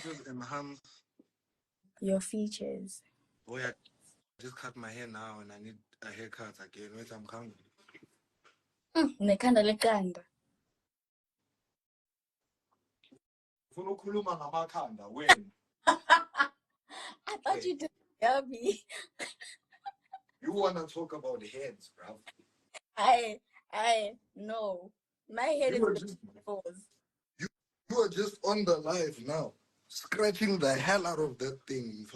resources enhance your features. Oh yeah, I just cut my hair now and I need a haircut again. Wait, I'm coming. Nekhanda lekanda. Ufuna ukukhuluma ngamakhanda when? I thought you did tell me. You wanna talk about heads, bro? No. My head You were is just exposed. you are just on the live now, scratching the hell out of that thing.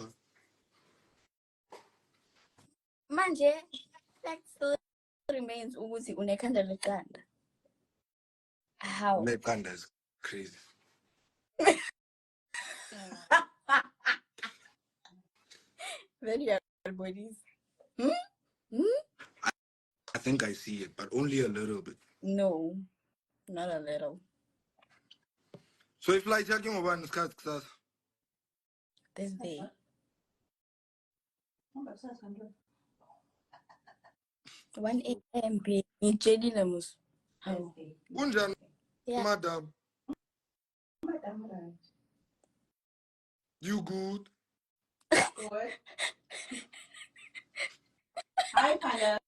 Manje, that still remains ukuthi unekhanda lekanda. How? Lekanda is crazy. Very hard bodies. I think I see it, but only a little bit. No, not a little. So if like talking about this This day. 1 a.m. Ngitsheli lemus. Unjani, Yeah. madam? You good? What? Hi, Panda.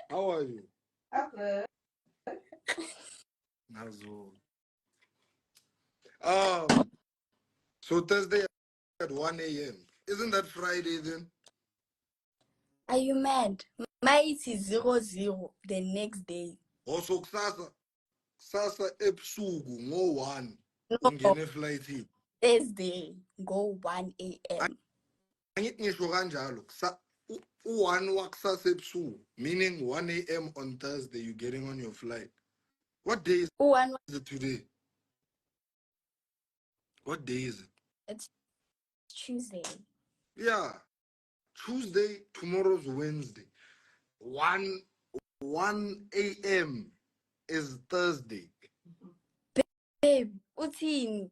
How are you? I'm good. Nazo. So Thursday at 1 a.m. Isn't that Friday then? Are you mad? My it is 00 the next day. Also kusasa ebusuku ngo-1 No, ungene eflightini. Thursday. Go 1 a.m. Angithi ngisho kanjalo u-1 wakusasa ebusuku, meaning 1 a.m. on Thursday you getting on your flight. What day is it today? What day is it? It's Tuesday. Yeah. Tuesday, tomorrow's Wednesday. 1 a.m. is Thursday. Babe, uthini?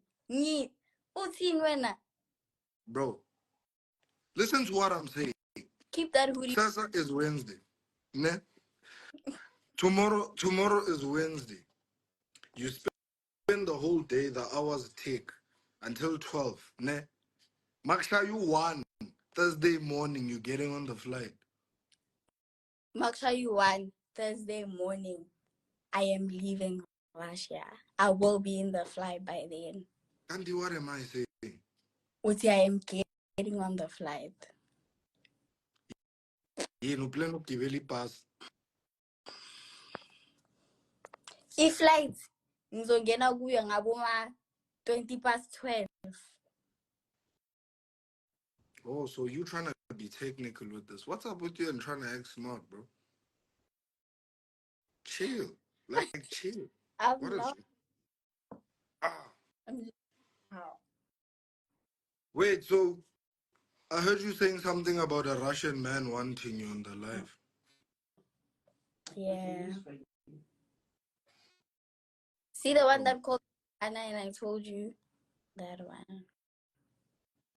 Uthini wena? Bro, listen to what I'm saying. Keep that hoodie. Sasa is Wednesday. Ne? Tomorrow is Wednesday. You spend the whole day, the hours take until 12. Ne? Maksha you 1 Thursday morning, you're getting on the flight. Maksha you 1 Thursday morning. I am leaving Russia. I will be in the flight by then. Andy, what am I saying? Uthi I am getting on the flight. No plan of Kiveli pass. I-flight ngizongena kuyo ngaboma 12:20. Oh, so you trying to be technical with this. What's up with you and trying to act smart, bro? Chill. Like, chill. I'm What is not. it? Ah. I'm just, how? Wait, so I heard you saying something about a Russian man wanting you on the live. Yeah. See the one that called Anna and I told you that one.